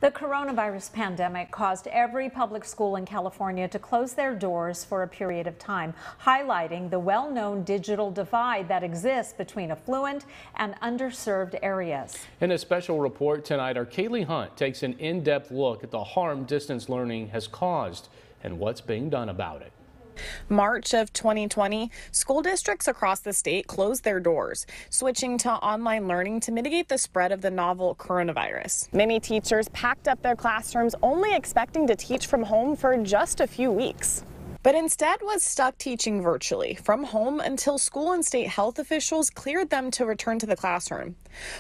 The coronavirus pandemic caused every public school in California to close their doors for a period of time, highlighting the well-known digital divide that exists between affluent and underserved areas. In a special report tonight, our Kaylee Hunt takes an in-depth look at the harm distance learning has caused and what's being done about it. March of 2020, school districts across the state closed their doors, switching to online learning to mitigate the spread of the novel coronavirus. Many teachers packed up their classrooms, only expecting to teach from home for just a few weeks. But instead was stuck teaching virtually from home until school and state health officials cleared them to return to the classroom.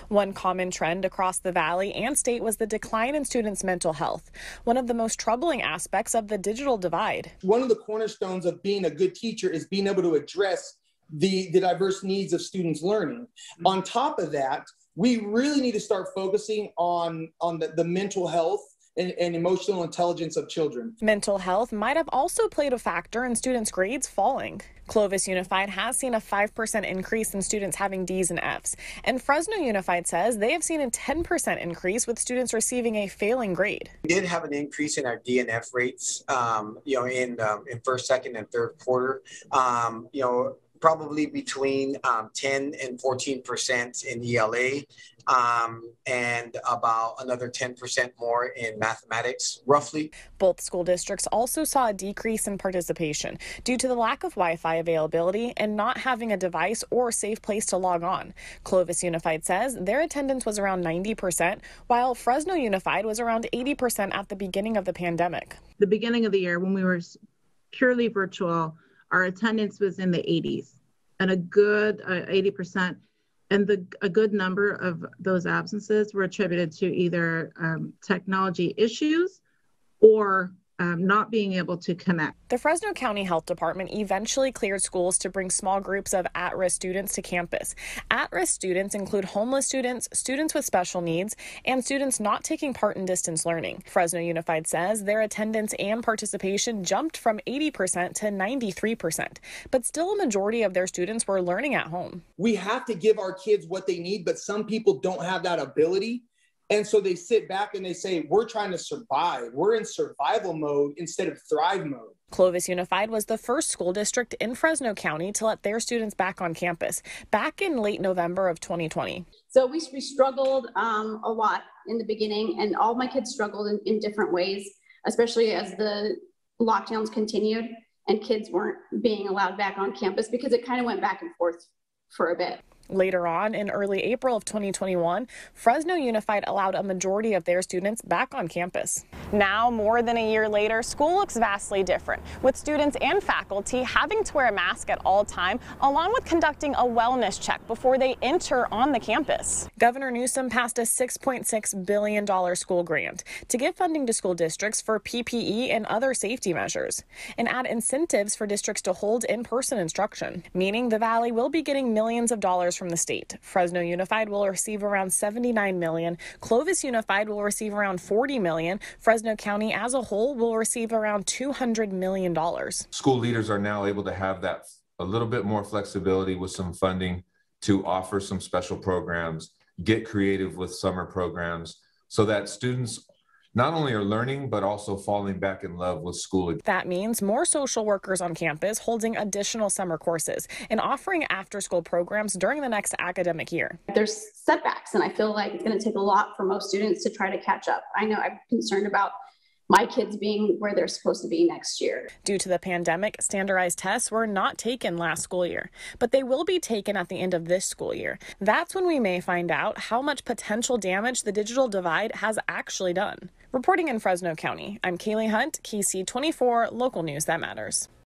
One common trend across the valley and state was the decline in students' mental health, one of the most troubling aspects of the digital divide. One of the cornerstones of being a good teacher is being able to address the diverse needs of students learning. On top of that, we really need to start focusing on the mental health and emotional intelligence of children. Mental health might have also played a factor in students' grades falling. Clovis Unified has seen a 5% increase in students having D's and F's, and Fresno Unified says they have seen a 10% increase with students receiving a failing grade. We did have an increase in our D and F rates, in first, second, and third quarter. Probably between 10 and 14% in ELA, and about another 10% more in mathematics, roughly. Both school districts also saw a decrease in participation due to the lack of Wi-Fi availability and not having a device or safe place to log on. Clovis Unified says their attendance was around 90%, while Fresno Unified was around 80% at the beginning of the pandemic. The beginning of the year, when we were purely virtual, our attendance was in the 80s, and a good 80%. And a good number of those absences were attributed to either technology issues or not being able to connect. The Fresno County Health Department eventually cleared schools to bring small groups of at-risk students to campus. At-risk students include homeless students, students with special needs, and students not taking part in distance learning. Fresno Unified says their attendance and participation jumped from 80% to 93%, but still a majority of their students were learning at home. We have to give our kids what they need, but some people don't have that ability. And so they sit back and they say, we're trying to survive. We're in survival mode instead of thrive mode. Clovis Unified was the first school district in Fresno County to let their students back on campus back in late November of 2020. So we struggled a lot in the beginning, and all my kids struggled in different ways, especially as the lockdowns continued and kids weren't being allowed back on campus because it kind of went back and forth for a bit. Later on, in early April of 2021, Fresno Unified allowed a majority of their students back on campus. Now, more than a year later, school looks vastly different, with students and faculty having to wear a mask at all time, along with conducting a wellness check before they enter on the campus. Governor Newsom passed a $6.6 billion school grant to give funding to school districts for PPE and other safety measures, and add incentives for districts to hold in-person instruction, meaning the Valley will be getting millions of dollars from the state. Fresno Unified will receive around $79 million. Clovis Unified will receive around $40 million. Fresno County as a whole will receive around $200 million. School leaders are now able to have that a little bit more flexibility with some funding to offer some special programs, get creative with summer programs so that students not only are learning, but also falling back in love with school. That means more social workers on campus holding additional summer courses and offering after-school programs during the next academic year. There's setbacks, and I feel like it's going to take a lot for most students to try to catch up. I know I'm concerned about my kids being where they're supposed to be next year. Due to the pandemic, standardized tests were not taken last school year, but they will be taken at the end of this school year. That's when we may find out how much potential damage the digital divide has actually done. Reporting in Fresno County, I'm Kaylee Hunt, KC24, local news that matters.